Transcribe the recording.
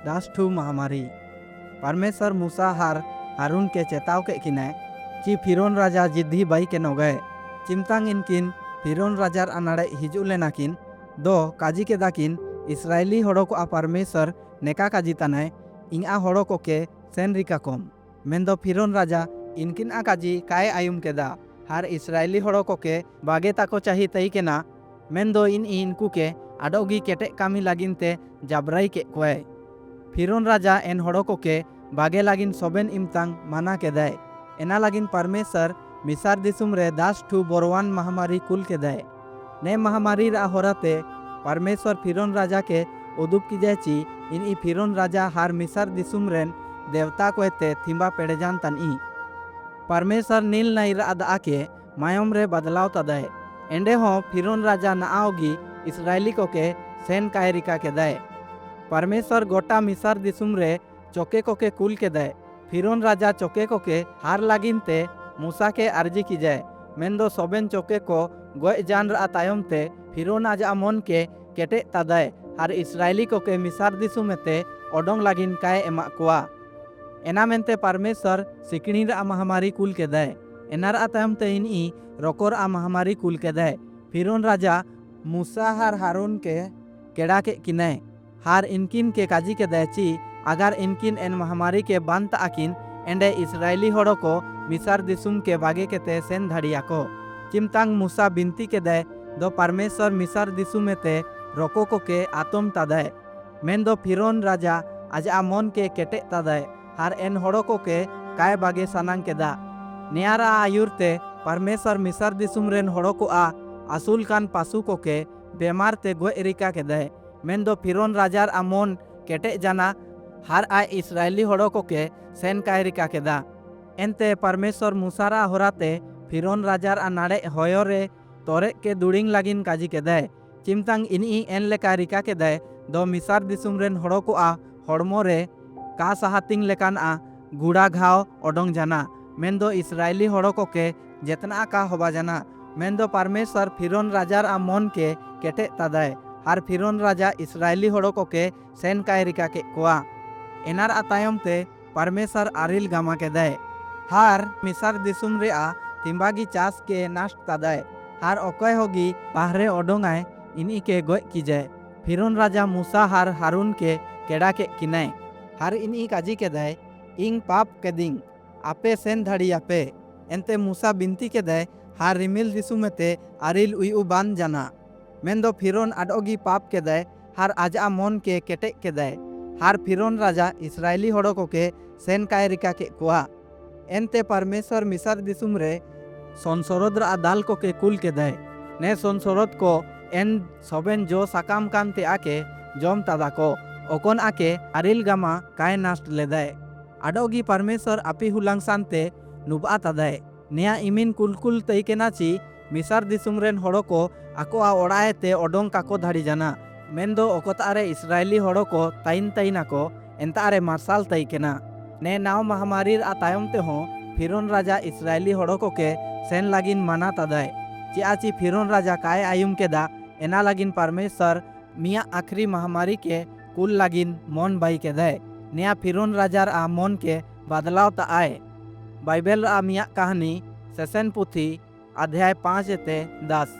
दासठू महामारी। परमेश्वर मूसा हार हारून के चेताव के किनाय कि फिरौन राजा जिद्दी बाई के नोगए चिमतांग इनकिन फिरौन राजार अनाड़े हिजू लेनाकिन दो काजी के दाकिन इसराइली हड़ो को परमेश्वर नेका काजी तनाय इंगा हड़ो को के सेन रिका कम मेंदो फिरौन राजा इनकिन आ काजी काय आयुम केदा हार इसराइली हड़ो को के बागे ताको चाही तई केना मेंदो इनकू के आडोगी केटे कामी लागिनते जाबराई के कोय। फिरौन राजा एन हड़ो को के बागे लागिन सोबेन इमतांग माना केदाय एना लागिन परमेश्वर मिसार दिसुम रे दासठू बोरवान महामारी कुल केदाय। ने महामारी रा होराते परमेश्वर फिरौन राजा के उदुप कीजेची इन फिरौन राजा हार मिसार दिसुम रेन देवता कोते थिंबा पेड़ेजान तन परमेश्वर नील नाई रा दा के मायम रे बदलाव तदाय एंडे हो फिरौन राजा नाओगी इसराइली को के सेन कायरिका केदाय। परमेश्वर गोटा मिसार दिसुम रे चौके को के कुल केदाय। फिरौन राजा चौके को के हार लागिनते मूसा के अर्जी की जाए मेंदो सोबेन चौके को गोय जान रा तायम ते फिरौन आजा मन के केटे तदाय हार इसराइली को के मिसार दिसुमेते ओडोंग लागिन काय एमा कोआ एना मेनते परमेश्वर सिकणी रा महामारी कुल केदाय। एनार तायम ते इनी रोकोर आ महामारी कुल केदाय। फिरौन राजा मूसा हार हारून के केड़ा के किनाय हार इनकिन के काजी केदाय ची अगर इनकिन एन महामारी के बांत आकिन एंडे इसराइली हड़ो को मिसार दिसुम के बागे के ते सेन धड़िया को चिमतांग मूसा बिनती केदाय दो परमेश्वर मिसार दिसुमेते रोको को के आतम तदाय मेंदो फिरौन राजा आज आ मन के केटे तदाय हार एन हड़ो को के काय बागे सनांग केदा नेयारा आयुरते परमेश्वर मिसार दिसुम रेन हड़ो को आ आसुल कान पासु को के बेमार ते गोय रिका केदाय मेंदो फिरौन राजार आ मन केटे जाना हार आ इसराइली हड़ो को के सेन काय रिका केदा। एनते परमेश्वर मूसारा होराते फिरौन राजार आ नाड़े होयो रे तोरे के दुड़िंग लागिन काजी केदाय चिमतांग इनी एन लेका रिका केदाय दो मिसार दिसुम रेन हड़ो को आ हड़मो रे का सहातिंग लेकान आ गुड़ा घाव ओडोंग जाना मेंदो इसराइली हड़ो को के जेतना का होबा जाना मेंदो परमेश्वर फिरौन राजार आ मन के केटे तदाय हार फिरौन राजा इसराइली हड़ो को के सेन काय रिका के कोआ एनार आतायम ते परमेश्वर आरिल गामा केदाय हार मिसार दिसुम रे आ तिम्बागी चास के नाश तदाय हार ओकय होगी बाहरे ओडोंगाय इनी के गोय की जाए। फिरौन राजा मूसा हार हारून के केड़ा के किनाय हार इनी काजी केदाय इंग पाप केदिंग आपे सेन धड़ी आपे एनते मूसा बिनती केदाय हार रिमिल दिसुमेते आरिल उयु बान जाना मेंदो फिरौन आडोगी पाप केदाय हार आजा मन के केटे केदाय हार फिरौन राजा इसराइली हड़ो को के सेन काय रिका के कोआ एनते परमेश्वर मिसार दिसुम रे संसरोद रा दाल को के कुल केदाय ने संसरोद को एन सोबेन जो साकाम कानते आके जम तदा को ओकोन आके आरिल गामा काय नास्ट लेदाय आडोगी परमेश्वर आपी हुलांग सांते नुबा तदाय नेया इमिन कुलकुल तई केनाची मिसार दिसुम रेन हड़ो को आको आ ओड़ाए ते ओडोंग काको धाड़ी जाना मेंदो ओकोतारे इसराइली हड़ो को ताइन ताइना को एंतारे मार्शाल तई केना ने नाव महामारी आ तायम ते हो फिरौन राजा इसराइली हड़ो को के सेन लागिन माना तदाय चिआची फिरौन राजा काय आयुम केदा एना लागिन परमेश्वर मिया आखरी महामारी के कुल लागिन मन बाई केदाय नेया फिरौन राजार आ मन के बदलाव ता आए। बाइबल आ मिया कहानी सेसन पुथी अध्याय 5 ते 10।